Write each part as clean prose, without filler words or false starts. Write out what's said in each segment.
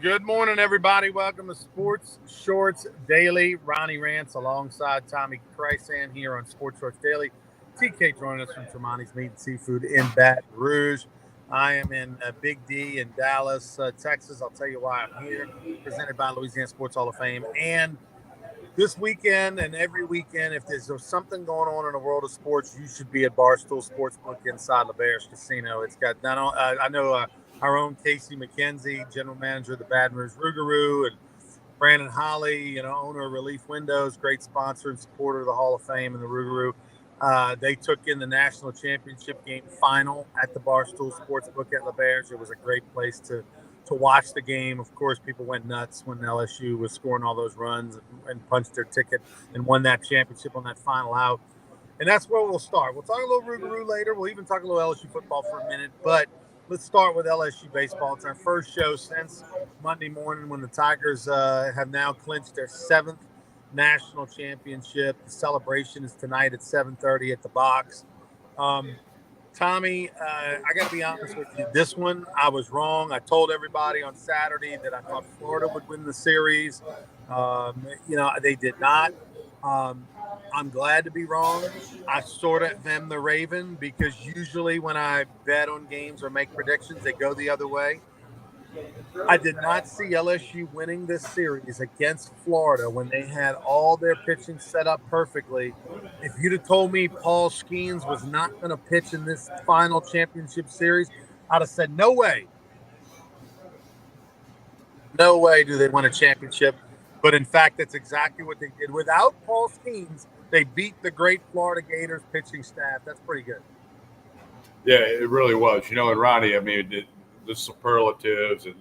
Good morning, everybody. Welcome to Sports Shorts Daily. Ronnie Rants alongside Tommy Krysan here on Sports Shorts Daily. TK joining us from Tremonti's Meat and Seafood in Baton Rouge. I am in Big D in Dallas, Texas. I'll tell you why I'm here. Presented by Louisiana Sports Hall of Fame. And this weekend and every weekend, if there's something going on in the world of sports, you should be at Barstool Sportsbook inside LeBare's Casino. It's got I know our own Casey McKenzie, general manager of the Baton Rouge Rougarou, and Brandon Holly, owner of Relief Windows, great sponsor and supporter of the Hall of Fame and the Rougarou. They took in the national championship game final at the Barstool Sportsbook at LeBare's. It was a great place to watch the game. Of course, people went nuts when LSU was scoring all those runs and punched their ticket and won that championship on that final out. And that's where we'll start. We'll talk a little Rougarou later. We'll even talk a little LSU football for a minute. But let's start with LSU baseball. It's our first show since Monday morning when the Tigers have now clinched their seventh national championship. The celebration is tonight at 7:30 at the box. Tommy, I got to be honest with you. This one, I was wrong. I told everybody on Saturday that I thought Florida would win the series. They did not. Um, I'm glad to be wrong. I sort of am the Raven because usually when I bet on games or make predictions, they go the other way. I did not see LSU winning this series against Florida when they had all their pitching set up perfectly. If you'd have told me Paul Skeens was not going to pitch in this final championship series, I'd have said, no way. No way do they win a championship. But in fact, that's exactly what they did. Without Paul Skeens, they beat the great Florida Gators pitching staff. That's pretty good. Yeah, it really was. And Ronnie, I mean, the superlatives and,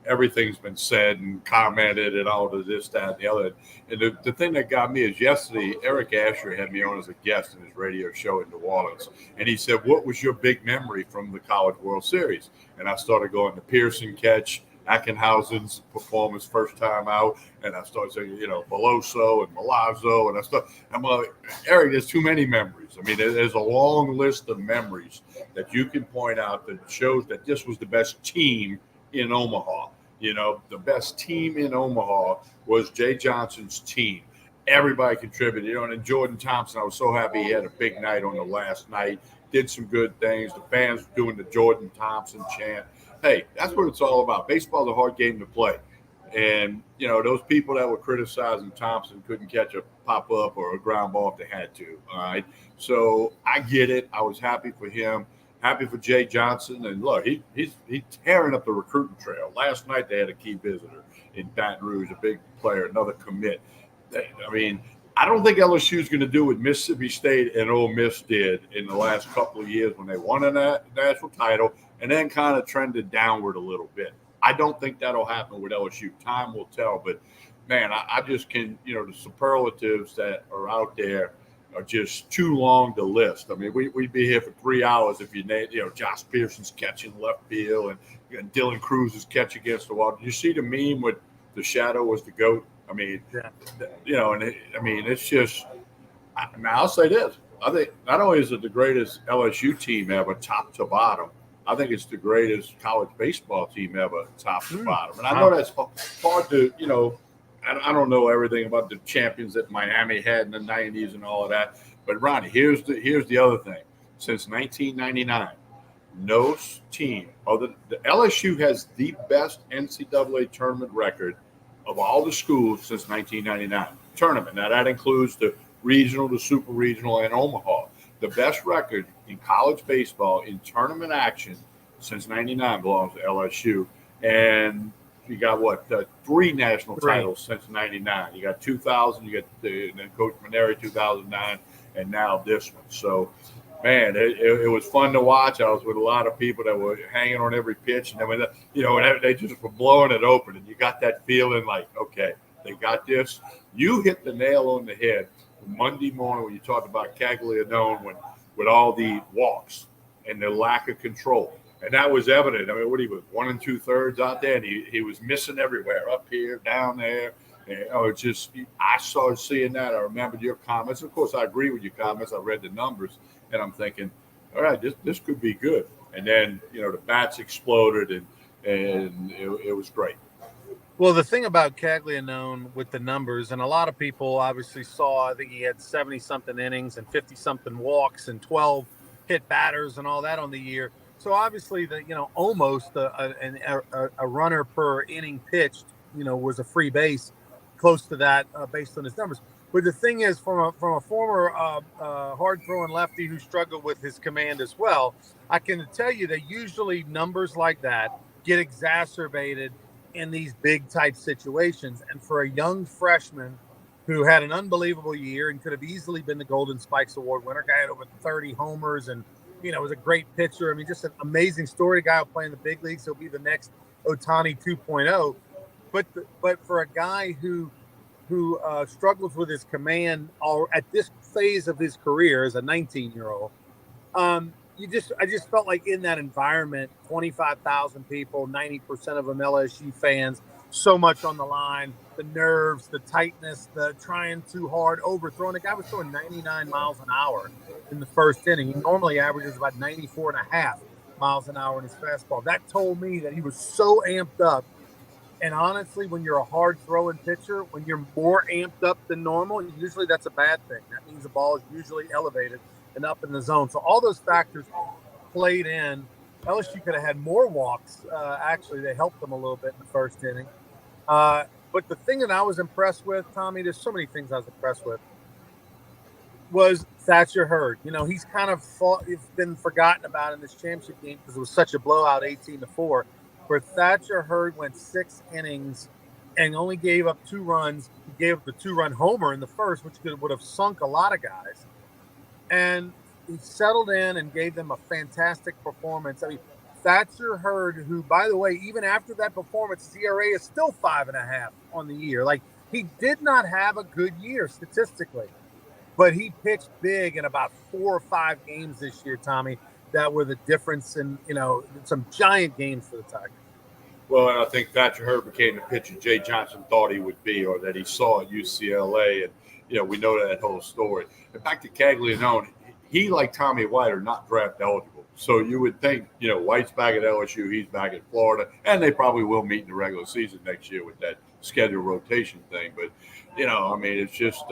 everything's been said and commented and all of this, that, and the other. And the thing that got me is yesterday, Eric Asher had me on as a guest in his radio show in New Orleans. And he said, what was your big memory from the College World Series? And I started going, the Pearson catch, Ackenhausen's performance first time out, and I started saying, Beloso and Milazzo, and I'm like, Eric, there's too many memories. I mean, there's a long list of memories that you can point out that shows that this was the best team in Omaha. The best team in Omaha was Jay Johnson's team. Everybody contributed, and then Jordan Thompson, I was so happy he had a big night on the last night, did some good things. The fans doing the Jordan Thompson chant. Hey, that's what it's all about. Baseball's a hard game to play. And, those people that were criticizing Thompson couldn't catch a pop up or a ground ball if they had to. All right. So I get it. I was happy for him. Happy for Jay Johnson. And look, he's tearing up the recruiting trail. Last night they had a key visitor in Baton Rouge, a big player, another commit. I mean, I don't think LSU is going to do what Mississippi State and Ole Miss did in the last couple of years when they won a national title and then kind of trended downward a little bit. I don't think that'll happen with LSU. Time will tell. But, man, I just can, the superlatives that are out there are just too long to list. I mean, we'd be here for 3 hours if you named, Josh Pearson's catch in left field and Dylan Cruz's catch against the wall. Did you see the meme with the shadow was the GOAT? I mean, it's just. Now I'll say this: I think not only is it the greatest LSU team ever, top to bottom, I think it's the greatest college baseball team ever, top to bottom. And I know that's hard to, I don't know everything about the champions that Miami had in the '90s and all of that. But Ronnie, here's the other thing: since 1999, no team other the LSU has the best NCAA tournament record of all the schools since 1999 tournament. Now that includes the regional, the super regional, and Omaha. The best record in college baseball in tournament action since '99 belongs to LSU. And you got three national titles since '99. You got 2000, you got then Coach Maneri 2009, and now this one. So, man, it was fun to watch. I was with a lot of people that were hanging on every pitch, and then when they just were blowing it open, and you got that feeling like, okay, they got this. You hit the nail on the head Monday morning when you talked about Caglianone with all the walks and the lack of control. And that was evident. I mean, what he was 1 2/3 out there, and he was missing everywhere, up here, down there. And, I started seeing that. I remembered your comments. Of course, I agree with your comments. I read the numbers, and I'm thinking, all right, this could be good. And then, the bats exploded, and it was great. Well, the thing about Caglianone with the numbers, and a lot of people obviously saw, I think he had 70-something innings and 50-something walks and 12 hit batters and all that on the year. So obviously, almost a runner per inning pitched, was a free base, close to that based on his numbers. But the thing is, from a former hard throwing lefty who struggled with his command as well, I can tell you that usually numbers like that get exacerbated in these big type situations. And for a young freshman who had an unbelievable year and could have easily been the Golden Spikes Award winner, guy had over 30 homers and, was a great pitcher. I mean, just an amazing story. Guy will play in the big leagues. He'll be the next Ohtani 2.0. But for a guy who struggles with his command at this phase of his career as a 19-year-old, I just felt like in that environment, 25,000 people, 90% of them LSU fans, so much on the line, the nerves, the tightness, the trying too hard, overthrowing. The guy was throwing 99 miles an hour in the first inning. He normally averages about 94 and a half miles an hour in his fastball. That told me that he was so amped up. And honestly, when you're a hard throwing pitcher, when you're more amped up than normal, usually that's a bad thing. That means the ball is usually elevated and up in the zone. So all those factors played in. LSU could have had more walks. Actually, they helped them a little bit in the first inning. But the thing that I was impressed with, Tommy, there's so many things I was impressed with, was Thatcher Hurd. He's kind of been forgotten about in this championship game because it was such a blowout, 18-4. Where Thatcher Hurd went 6 innings and only gave up 2 runs. He gave up the 2-run homer in the first, which would have sunk a lot of guys. And he settled in and gave them a fantastic performance. I mean, Thatcher Hurd, who, by the way, even after that performance, his ERA is still 5.5 on the year. Like, he did not have a good year statistically, but he pitched big in about 4 or 5 games this year, Tommy, that were the difference in, some giant games for the Tigers. Well, and I think Thatcher Hurd became the pitcher Jay Johnson thought he would be, or that he saw at UCLA. And, we know that whole story. And back to Caglianone, he, like Tommy White, are not draft eligible. So you would think, White's back at LSU, he's back at Florida, and they probably will meet in the regular season next year with that schedule rotation thing. But, it's just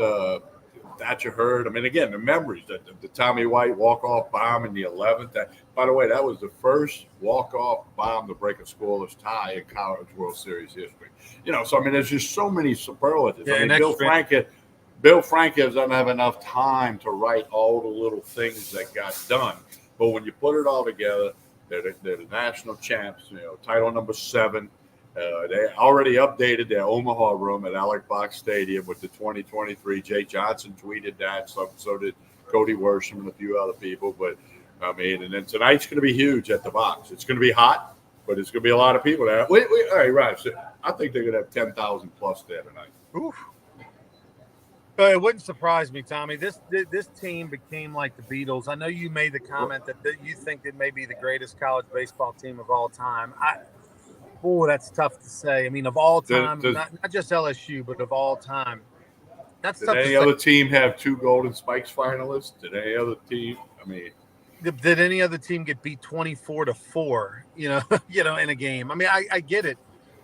Thatcher Hurd. I mean, again, the memories, the Tommy White walk-off bomb in the 11th. By the way, that was the first walk-off bomb to break a scoreless tie in College World Series history. There's just so many superlatives. Yeah, Bill Frank doesn't have enough time to write all the little things that got done. But when you put it all together, they're the national champs, title number 7. They already updated their Omaha room at Alec Box Stadium with the 2023. Jay Johnson tweeted that. So did Cody Worsham and a few other people. But, and then tonight's going to be huge at the Box. It's going to be hot, but it's going to be a lot of people there. All right, Ryan. So I think they're going to have 10,000 plus there tonight. Oof. It wouldn't surprise me, Tommy. This team became like the Beatles. I know you made the comment that you think it may be the greatest college baseball team of all time. That's tough to say. I mean, of all time, not just LSU, but of all time. That's tough to say. Did any other team have 2 Golden Spikes finalists? Did any other team? Did any other team get beat 24-4? In a game. I mean, I get it.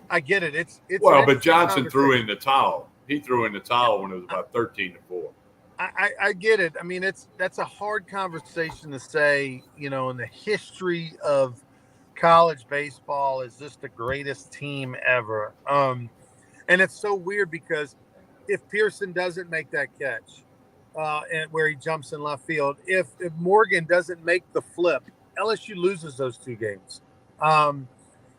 It's but Johnson threw in the towel. He threw in the towel when it was about 13-4. I get it. I mean, that's a hard conversation to say. In the history of college baseball, is this the greatest team ever? And it's so weird because if Pearson doesn't make that catch, and where he jumps in left field, if Morgan doesn't make the flip, LSU loses those 2 games.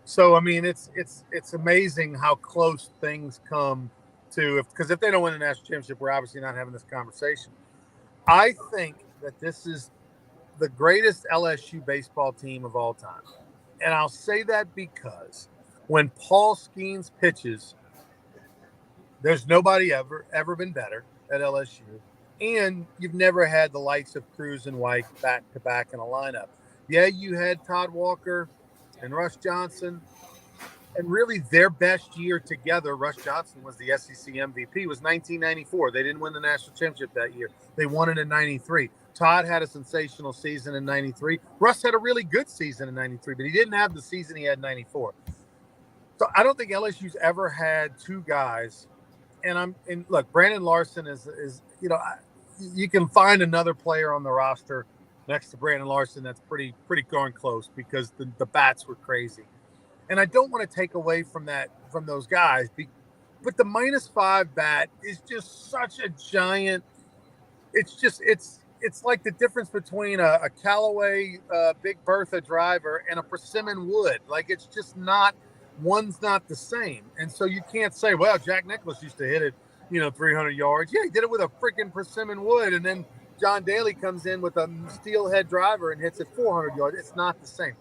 So I mean, it's amazing how close things come to, because if they don't win the national championship, we're obviously not having this conversation. I think that this is the greatest LSU baseball team of all time. And I'll say that because when Paul Skeens pitches, there's nobody ever been better at LSU. And you've never had the likes of Cruz and White back to back in a lineup. Yeah, you had Todd Walker and Russ Johnson. And really their best year together, Russ Johnson was the SEC MVP, was 1994. They didn't win the national championship that year. They won it in 93. Todd had a sensational season in 93. Russ had a really good season in 93, but he didn't have the season he had in 94. So I don't think LSU's ever had two guys. And look, Brandon Larson is you can find another player on the roster next to Brandon Larson that's pretty darn close because the bats were crazy. And I don't want to take away from those guys, but the -5 bat is just such a giant. It's like the difference between a Callaway Big Bertha driver and a Persimmon Wood. Like it's just not one's not the same, and so you can't say, well, Jack Nicklaus used to hit it, 300 yards. Yeah, he did it with a freaking Persimmon Wood, and then John Daly comes in with a steelhead driver and hits it 400 yards. It's not the same.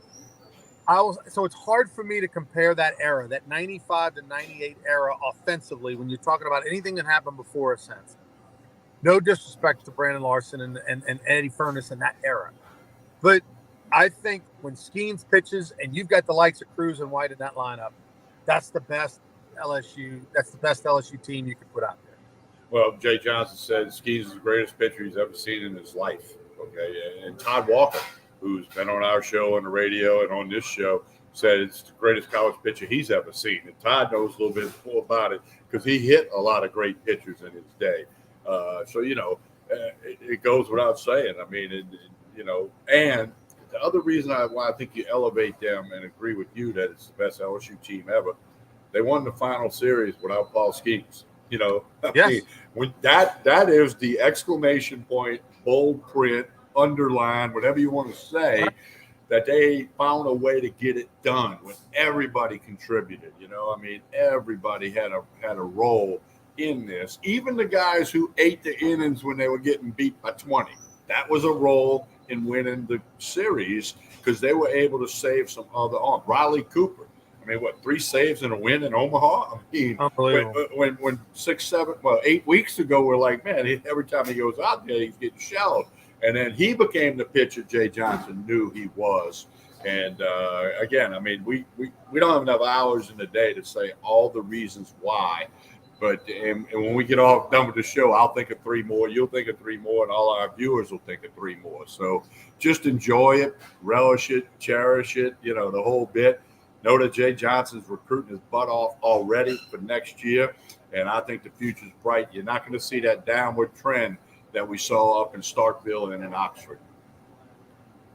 So it's hard for me to compare that era, that 95 to 98 era offensively when you're talking about anything that happened before or since. No disrespect to Brandon Larson and Eddie Furnace in that era. But I think when Skeens pitches and you've got the likes of Cruz and White in that lineup, that's the best LSU. That's the best LSU team you could put out there. Well, Jay Johnson said Skeens is the greatest pitcher he's ever seen in his life. Okay. And Todd Walker, who's been on our show on the radio and on this show, said it's the greatest college pitcher he's ever seen. And Todd knows a little bit more about it because he hit a lot of great pitchers in his day. It goes without saying. I mean, and the other reason why I think you elevate them and agree with you that it's the best LSU team ever, they won the final series without Paul Skeens. Yes. When that is the exclamation point, bold print, underline, whatever you want to say, that they found a way to get it done when everybody contributed. Everybody had a role in this. Even the guys who ate the innings when they were getting beat by 20. That was a role in winning the series because they were able to save some other arms. Riley Cooper. 3 saves and a win in Omaha? Unbelievable. When 8 weeks ago, we're like, man, every time he goes out there, he's getting shelled. And then he became the pitcher Jay Johnson knew he was. And again, we don't have enough hours in the day to say all the reasons why. But and when we get all done with the show, I'll think of 3 more. You'll think of 3 more, and all our viewers will think of 3 more. So just enjoy it, relish it, cherish it, the whole bit. Know that Jay Johnson's recruiting his butt off already for next year, and I think the future's bright. You're not going to see that downward trend that we saw up in Starkville and in Oxford.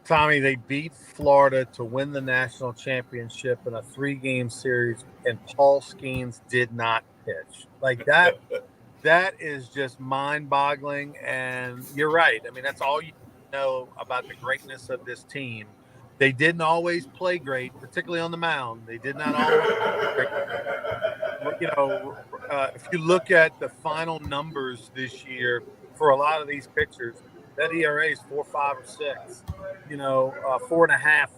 Tommy, they beat Florida to win the national championship in a 3-game series, and Paul Skeens did not pitch. Like that, that is just mind-boggling. And you're right. That's all you know about the greatness of this team. They didn't always play great, particularly on the mound. They did not always play great. If you look at the final numbers this year for a lot of these pitchers, that ERA is 4, 5, or 6. 4.5, 5.5,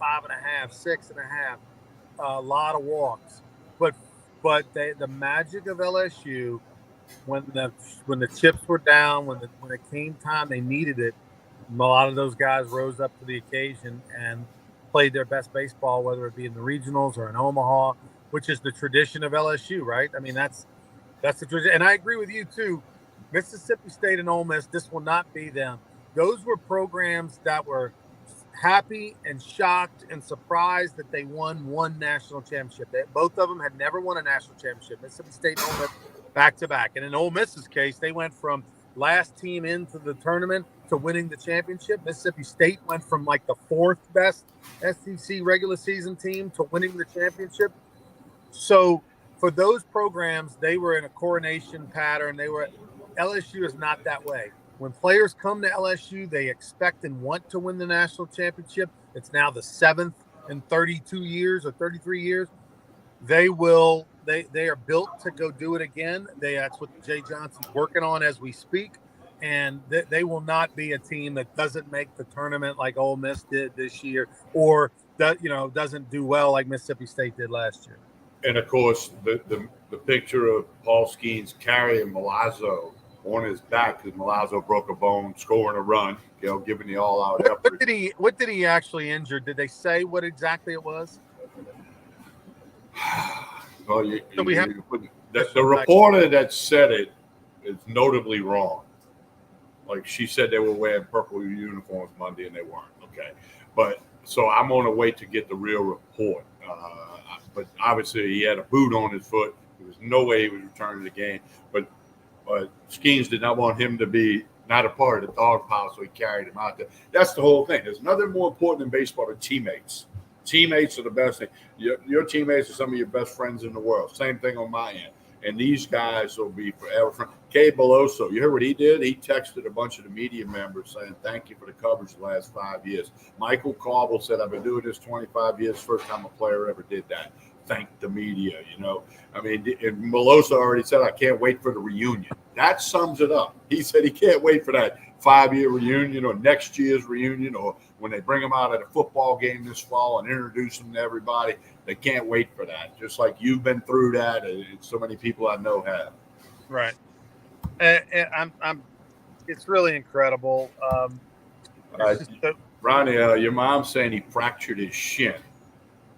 6.5. A lot of walks, but the magic of LSU when the chips were down, when it came time they needed it, a lot of those guys rose up to the occasion and played their best baseball, whether it be in the regionals or in Omaha, which is the tradition of LSU, right? That's the tradition, and I agree with you too. Mississippi State and Ole Miss, this will not be them. Those were programs that were happy and shocked and surprised that they won one national championship. Both of them had never won a national championship. Mississippi State and Ole Miss back to back. And in Ole Miss's case, they went from last team into the tournament to winning the championship. Mississippi State went from like the 4th best SEC regular season team to winning the championship. So for those programs, they were in a coronation pattern. LSU is not that way. When players come to LSU, they expect and want to win the national championship. It's now the 7th in 32 years or 33 years. They are built to go do it again. That's what Jay Johnson's working on as we speak. And they will not be a team that doesn't make the tournament like Ole Miss did this year, or that doesn't do well like Mississippi State did last year. And of course, the picture of Paul Skeens carrying Milazzo on his back because Milazzo broke a bone, scoring a run, giving the all-out effort. What did he actually injure? Did they say what exactly it was? Well, the reporter that said it is notably wrong. Like she said, they were wearing purple uniforms Monday and they weren't. Okay, but so I'm on the way to get the real report. But obviously he had a boot on his foot. There was no way he was returning the game. But Skeens did not want him to be not a part of the dog pile, so he carried him out there. That's the whole thing. There's nothing more important in baseball than teammates. Teammates are the best thing. Your teammates are some of your best friends in the world. Same thing on my end. And these guys will be forever friends. Kay Beloso, you heard what he did? He texted a bunch of the media members saying, thank you for the coverage the last 5 years. Michael Carvel said, I've been doing this 25 years. First time a player ever did that. Thank the media, I mean, and Melosa already said, I can't wait for the reunion. That sums it up. He said he can't wait for that 5-year reunion or next year's reunion or when they bring him out at a football game this fall and introduce him to everybody. They can't wait for that. Just like you've been through that, and so many people I know have. Right. And it's really incredible. Ronnie, your mom's saying he fractured his shin.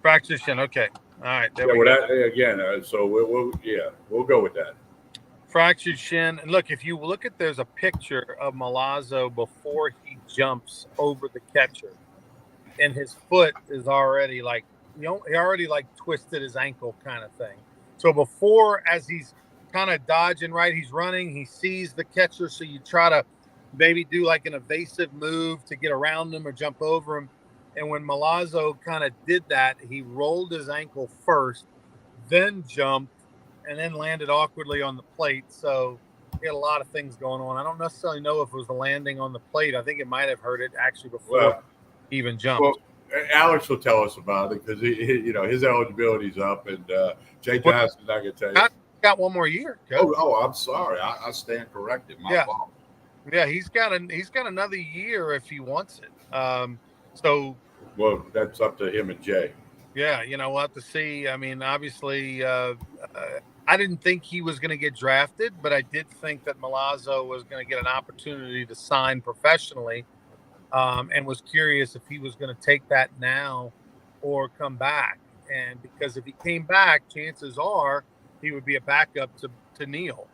Fractured shin. Okay. All right. So we'll go with that. Fractured shin. And look, if you look at, there's a picture of Milazzo before he jumps over the catcher, and his foot is already like, he already like twisted his ankle kind of thing. So before, as he's kind of dodging, right, he's running, he sees the catcher. So you try to maybe do like an evasive move to get around him or jump over him. And when Milazzo kind of did that, he rolled his ankle first, then jumped, and then landed awkwardly on the plate. So he had a lot of things going on. I don't necessarily know if it was the landing on the plate. I think it might have hurt it actually before he even jumped. Well, Alex will tell us about it because his eligibility's up, and Jay Johnson's not going to tell you. Got one more year, Coach. Oh, I'm sorry. I stand corrected. My fault. Yeah, he's got another year if he wants it. Well, that's up to him and Jay. Yeah, we'll have to see. I mean, obviously, I didn't think he was going to get drafted, but I did think that Milazzo was going to get an opportunity to sign professionally, and was curious if he was going to take that now or come back. And because if he came back, chances are he would be a backup to Neil,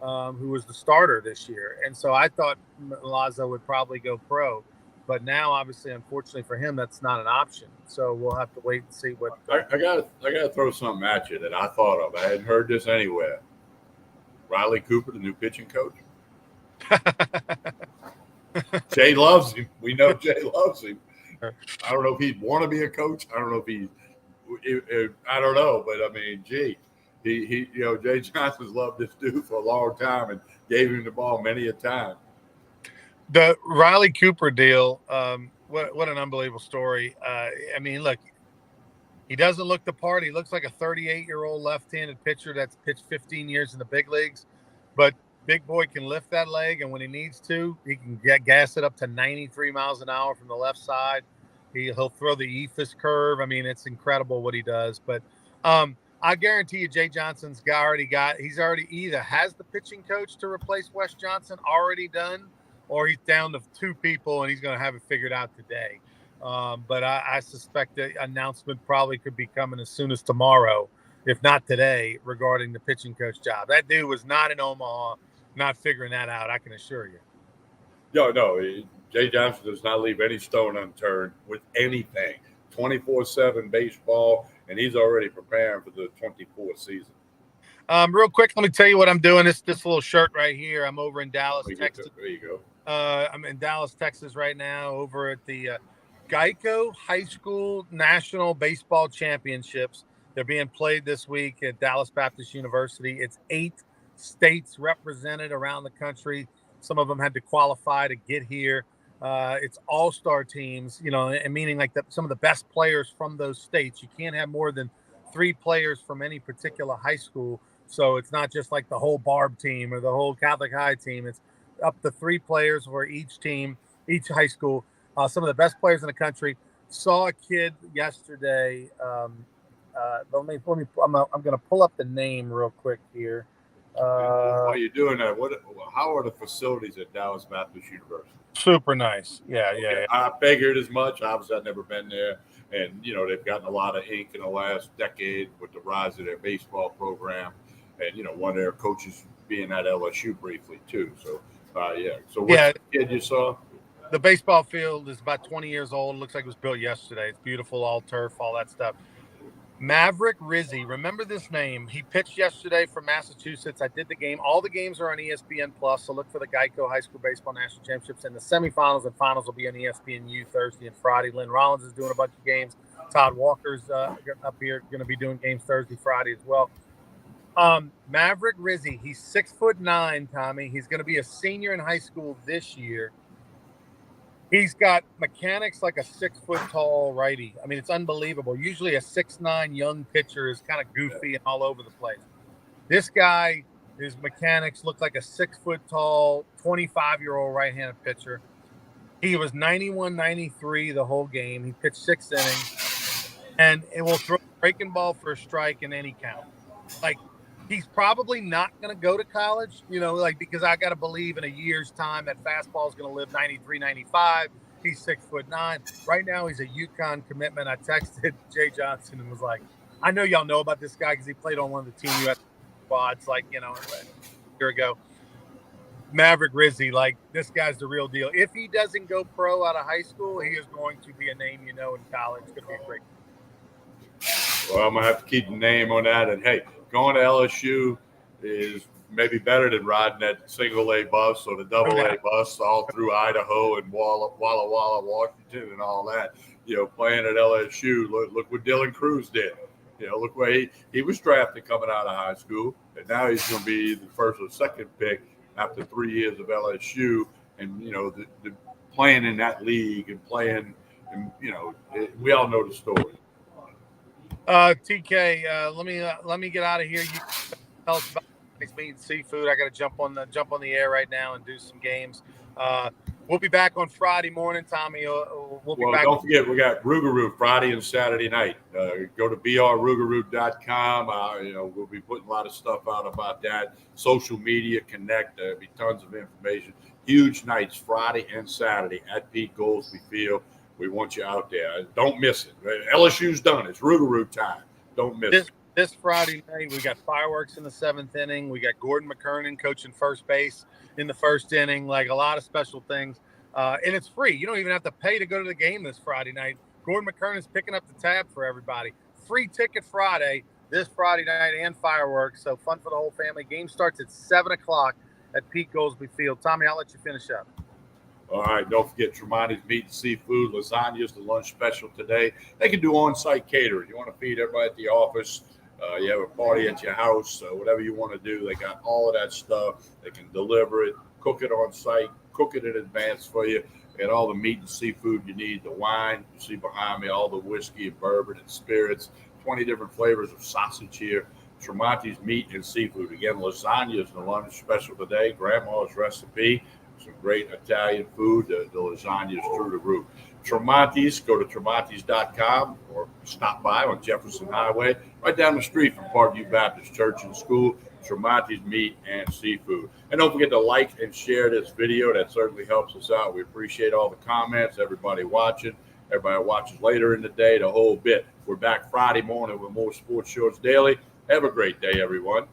who was the starter this year. And so I thought Milazzo would probably go pro. But now, obviously, unfortunately for him, that's not an option. So we'll have to wait and see what. I gotta throw something at you that I thought of. I hadn't heard this anywhere. Riley Cooper, the new pitching coach. Jay loves him. We know Jay loves him. I don't know if he'd want to be a coach. I don't know I don't know, but I mean, gee, he Jay Johnson's loved this dude for a long time and gave him the ball many a time. The Riley Cooper deal, what an unbelievable story. I mean, look, he doesn't look the part. He looks like a 38-year-old left-handed pitcher that's pitched 15 years in the big leagues. But big boy can lift that leg, and when he needs to, he can gas it up to 93 miles an hour from the left side. He'll throw the ephus curve. I mean, it's incredible what he does. But I guarantee you Jay Johnson's he's already either has the pitching coach to replace Wes Johnson already done, or he's down to 2 people and he's going to have it figured out today. But I suspect the announcement probably could be coming as soon as tomorrow, if not today, regarding the pitching coach job. That dude was not in Omaha, not figuring that out, I can assure you. No. Jay Johnson does not leave any stone unturned with anything. 24/7 baseball, and he's already preparing for the 24th season. Real quick, let me tell you what I'm doing. This little shirt right here. I'm over in Dallas, Texas. There you go. I'm in Dallas, Texas right now, over at the Geico High School National Baseball Championships. They're being played this week at Dallas Baptist University. It's 8 states represented around the country. Some of them had to qualify to get here. It's all-star teams, and meaning like some of the best players from those states. You can't have more than 3 players from any particular high school. So it's not just like the whole Barb team or the whole Catholic High team. It's up to 3 players for each team, each high school. Some of the best players in the country. Saw a kid yesterday. I'm going to pull up the name real quick here. While you're doing that, how are the facilities at Dallas Baptist University? Super nice. Yeah. I figured as much. Obviously, I've never been there. And, they've gotten a lot of ink in the last decade with the rise of their baseball program. And, one of their coaches being at LSU briefly, too. So, So what's the kid you saw? The baseball field is about 20 years old. It looks like it was built yesterday. It's beautiful, all turf, all that stuff. Maverick Rizzi. Remember this name. He pitched yesterday for Massachusetts. I did the game. All the games are on ESPN Plus, so look for the Geico High School Baseball National Championships. And the semifinals and finals will be on ESPNU Thursday and Friday. Lynn Rollins is doing a bunch of games. Todd Walker's up here going to be doing games Thursday, Friday as well. Maverick Rizzi, he's 6'9", Tommy. He's going to be a senior in high school this year. He's got mechanics like a 6 foot tall righty. I mean, it's unbelievable. Usually a 6'9" young pitcher is kind of goofy and all over the place. This guy, his mechanics look like a 6 foot tall, 25-year-old right-handed pitcher. He was 91-93 the whole game. He pitched 6 innings, and it will throw a breaking ball for a strike in any count. Like, he's probably not going to go to college, because I got to believe in a year's time that fastball is going to live 93, 95. He's 6'9". Right now, he's a UConn commitment. I texted Jay Johnson and was like, I know y'all know about this guy because he played on one of the Team US squads, a year ago. Maverick Rizzi, this guy's the real deal. If he doesn't go pro out of high school, he is going to be a name in college. It's going to be a great. Well, I'm going to have to keep the name on that. And, hey, going to LSU is maybe better than riding that single A bus or the double A bus all through Idaho and Walla Walla, Washington, and all that. Playing at LSU, look what Dylan Cruz did. Look where he was drafted coming out of high school, and now he's going to be the first or second pick after 3 years of LSU. And the playing in that league and playing, and we all know the story. TK, let me get out of here. You tell us about meat and seafood. I got to jump on the air right now and do some games. We'll be back on Friday morning, Tommy. We'll be back. Don't forget, we got Rougarou Friday and Saturday night. Go to brrougarou.com. We'll be putting a lot of stuff out about that. Social media, connect. There'll be tons of information. Huge nights Friday and Saturday at Pete Goolsby Field. We want you out there. Don't miss it. LSU's done. It's Rougarou time. Don't miss it. This Friday night, we got fireworks in the 7th inning. We got Gordon McKernan coaching first base in the 1st inning. A lot of special things. And it's free. You don't even have to pay to go to the game this Friday night. Gordon McKernan's picking up the tab for everybody. Free ticket Friday, this Friday night, and fireworks. So fun for the whole family. Game starts at 7 o'clock at Pete Goolsby Field. Tommy, I'll let you finish up. All right, don't forget Tremonti's Meat and Seafood. Lasagna is the lunch special today. They can do on-site catering. You want to feed everybody at the office, you have a party at your house, whatever you want to do. They got all of that stuff. They can deliver it, cook it on site, cook it in advance for you. They got all the meat and seafood you need, the wine. You see behind me all the whiskey and bourbon and spirits, 20 different flavors of sausage here. Tremonti's Meat and Seafood. Again, lasagna is the lunch special today. Grandma's recipe. Some great Italian food. The lasagna is through the roof. Tremonti's, go to tremontis.com or stop by on Jefferson Highway, right down the street from Parkview Baptist Church and School. Tremonti's Meat and Seafood. And don't forget to like and share this video. That certainly helps us out. We appreciate all the comments, everybody watching, everybody watches later in the day, the whole bit. We're back Friday morning with more Sports Shorts Daily. Have a great day, everyone.